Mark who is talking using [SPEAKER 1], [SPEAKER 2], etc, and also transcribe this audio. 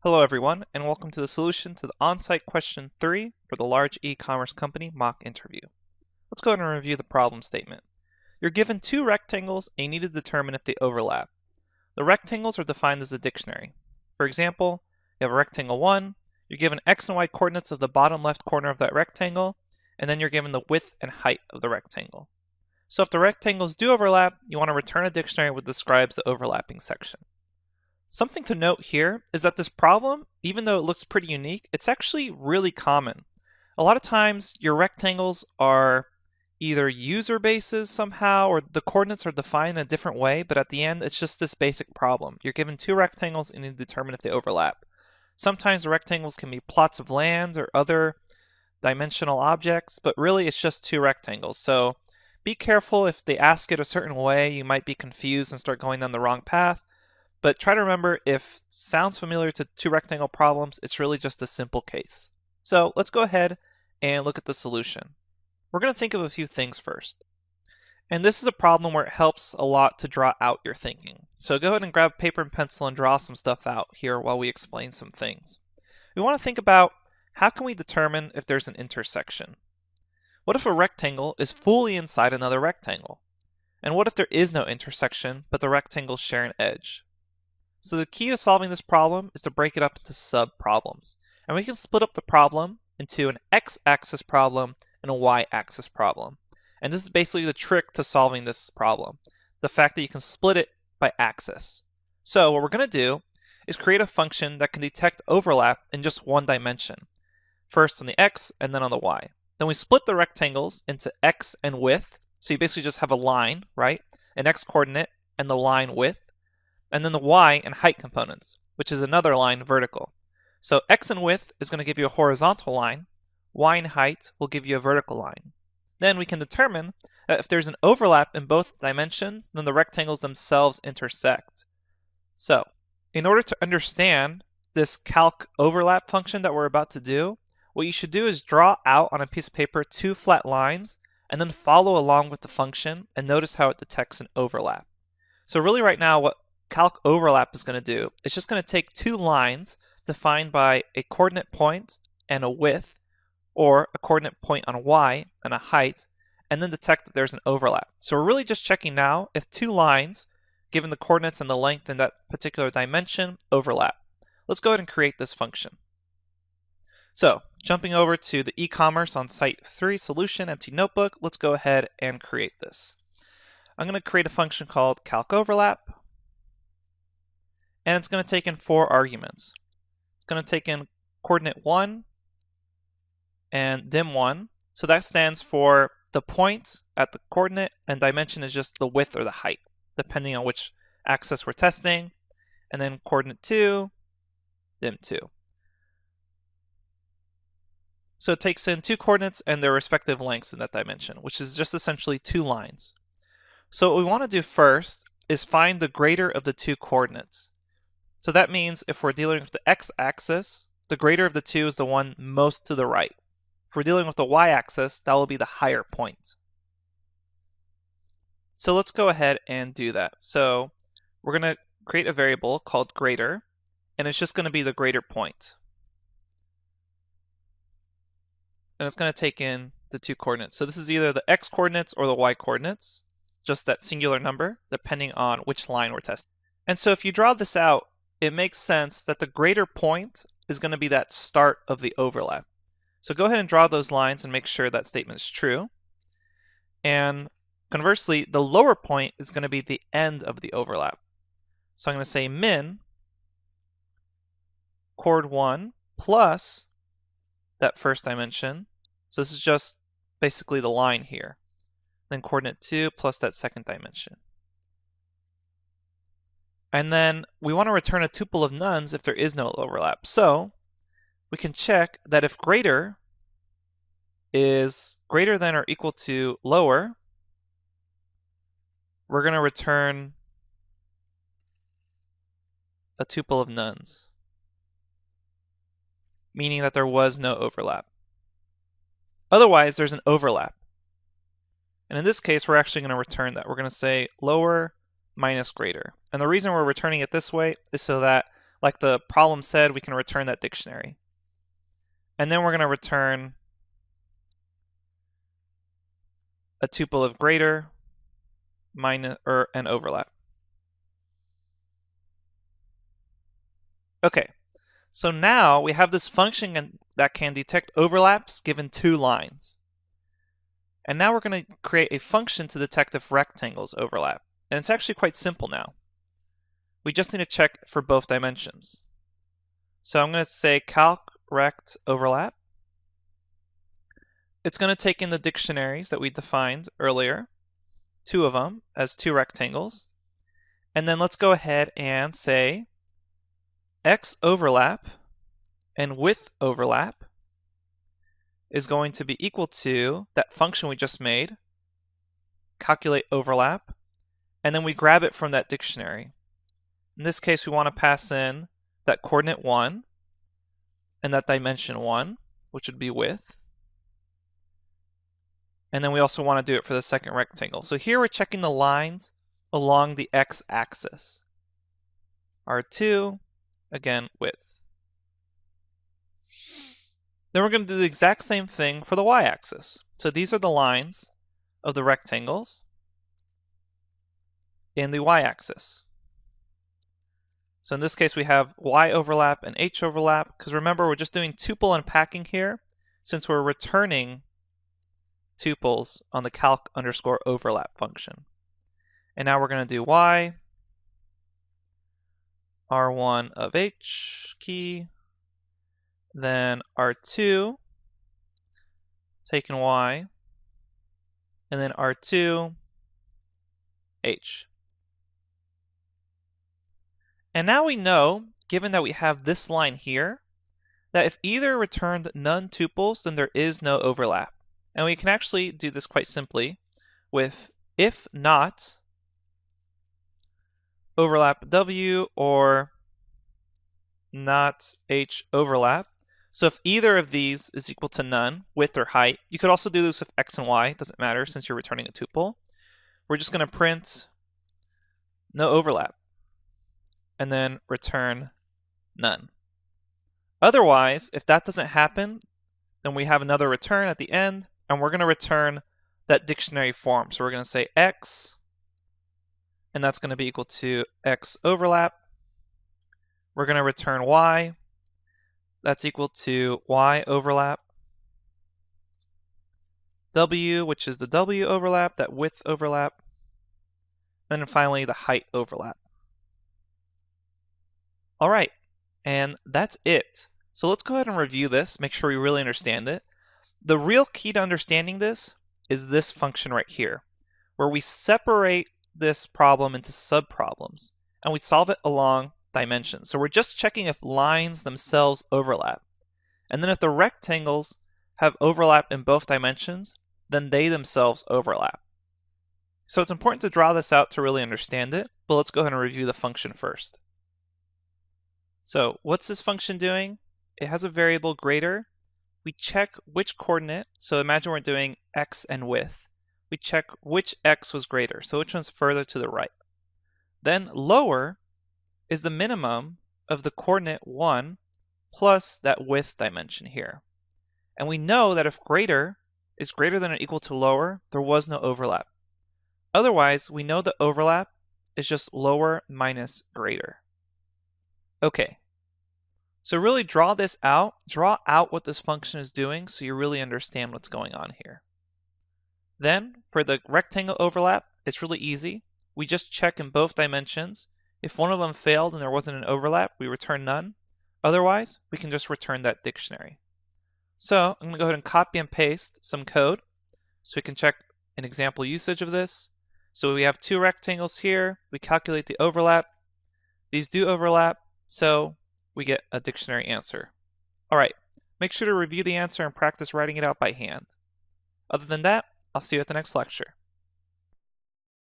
[SPEAKER 1] Hello everyone, and welcome to the solution to the on-site question 3 for the large e-commerce company mock interview. Let's go ahead and review the problem statement. You're given two rectangles and you need to determine if they overlap. The rectangles are defined as a dictionary. For example, you have a rectangle 1, you're given x and y coordinates of the bottom left corner of that rectangle, and then you're given the width and height of the rectangle. So if the rectangles do overlap, you want to return a dictionary which describes the overlapping section. Something to note here is that this problem, even though it looks pretty unique, it's actually really common. A lot of times your rectangles are either user bases somehow or the coordinates are defined in a different way, but at the end it's just this basic problem. You're given two rectangles and you need to determine if they overlap. Sometimes the rectangles can be plots of land or other dimensional objects, but really it's just two rectangles. So be careful if they ask it a certain way, you might be confused and start going down the wrong path. But try to remember, if sounds familiar to two rectangle problems, it's really just a simple case. So let's go ahead and look at the solution. We're going to think of a few things first. And this is a problem where it helps a lot to draw out your thinking. So go ahead and grab paper and pencil and draw some stuff out here while we explain some things. We want to think about, how can we determine if there's an intersection? What if a rectangle is fully inside another rectangle? And what if there is no intersection, but the rectangles share an edge? So the key to solving this problem is to break it up into sub-problems. And we can split up the problem into an x-axis problem and a y-axis problem. And this is basically the trick to solving this problem, the fact that you can split it by axis. So what we're going to do is create a function that can detect overlap in just one dimension. First on the x and then on the y. Then we split the rectangles into x and width. So you basically just have a line, right? An x coordinate and the line width. And then the y and height components, which is another line vertical. So x and width is going to give you a horizontal line, y and height will give you a vertical line. Then we can determine that if there's an overlap in both dimensions, then the rectangles themselves intersect. So, in order to understand this calc overlap function that we're about to do, what you should do is draw out on a piece of paper two flat lines, and then follow along with the function, and notice how it detects an overlap. So really right now, what calc overlap is going to do, it's just going to take two lines defined by a coordinate point and a width, or a coordinate point on a y and a height, and then detect that there's an overlap. So we're really just checking now if two lines, given the coordinates and the length in that particular dimension, overlap. Let's go ahead and create this function. So jumping over to the e-commerce on site 3 solution empty notebook, let's go ahead and create this. I'm going to create a function called calc overlap. And it's going to take in 4 arguments. It's going to take in coordinate 1 and dim1. So that stands for the point at the coordinate, and dimension is just the width or the height, depending on which axis we're testing. And then coordinate 2, dim2. So it takes in 2 coordinates and their respective lengths in that dimension, which is just essentially 2 lines. So what we want to do first is find the greater of the 2 coordinates. So that means if we're dealing with the x-axis, the greater of the two is the one most to the right. If we're dealing with the y-axis, that will be the higher point. So let's go ahead and do that. So we're going to create a variable called greater, and it's just going to be the greater point. And it's going to take in the 2 coordinates. So this is either the x coordinates or the y coordinates, just that singular number, depending on which line we're testing. And so if you draw this out, it makes sense that the greater point is going to be that start of the overlap. So go ahead and draw those lines and make sure that statement is true. And conversely, the lower point is going to be the end of the overlap. So I'm going to say min chord 1 plus that first dimension. So this is just basically the line here. Then coordinate 2 plus that second dimension. And then we want to return a tuple of nones if there is no overlap. So we can check that if greater is greater than or equal to lower, we're going to return a tuple of nones, meaning that there was no overlap. Otherwise, there's an overlap. And in this case, we're actually going to return that. We're going to say lower minus greater. And the reason we're returning it this way is so that like the problem said, we can return that dictionary. And then we're going to return a tuple of greater minus or an overlap. Okay, so now we have this function that can detect overlaps given 2 lines. And now we're going to create a function to detect if rectangles overlap. And it's actually quite simple now. We just need to check for both dimensions. So I'm going to say calc rect overlap. It's going to take in the dictionaries that we defined earlier, 2 of them, as 2 rectangles. And then let's go ahead and say x overlap and width overlap is going to be equal to that function we just made, calculate overlap, and then we grab it from that dictionary. In this case, we want to pass in that coordinate 1 and that dimension 1, which would be width. And then we also want to do it for the second rectangle. So here we're checking the lines along the x-axis. R2, again, width. Then we're going to do the exact same thing for the y-axis. So these are the lines of the rectangles in the y-axis. So in this case, we have y overlap and h overlap, because remember, we're just doing tuple unpacking here, since we're returning tuples on the calc underscore overlap function. And now we're going to do y, r1 of h key, then r2, taking y, and then r2, h. And now we know, given that we have this line here, that if either returned none tuples, then there is no overlap. And we can actually do this quite simply with if not overlap w or not h overlap. So if either of these is equal to none, width or height, you could also do this with x and y, it doesn't matter since you're returning a tuple. We're just going to print no overlap and then return none. Otherwise, if that doesn't happen, then we have another return at the end, and we're going to return that dictionary form. So we're going to say x, and that's going to be equal to x overlap. We're going to return y. That's equal to y overlap. W, which is the w overlap, that width overlap. Then finally, the height overlap. All right, and that's it. So let's go ahead and review this, make sure we really understand it. The real key to understanding this is this function right here, where we separate this problem into subproblems, and we solve it along dimensions. So we're just checking if lines themselves overlap. And then if the rectangles have overlap in both dimensions, then they themselves overlap. So it's important to draw this out to really understand it, but let's go ahead and review the function first. So what's this function doing? It has a variable greater. We check which coordinate. So imagine we're doing x and width. We check which x was greater, so which one's further to the right. Then lower is the minimum of the coordinate 1 plus that width dimension here. And we know that if greater is greater than or equal to lower, there was no overlap. Otherwise, we know the overlap is just lower minus greater. Okay, so really draw this out. Draw out what this function is doing so you really understand what's going on here. Then, for the rectangle overlap, it's really easy. We just check in both dimensions. If one of them failed and there wasn't an overlap, we return none. Otherwise, we can just return that dictionary. So I'm going to go ahead and copy and paste some code so we can check an example usage of this. So we have 2 rectangles here. We calculate the overlap. These do overlap, so we get a dictionary answer. All right, make sure to review the answer and practice writing it out by hand. Other than that, I'll see you at the next lecture.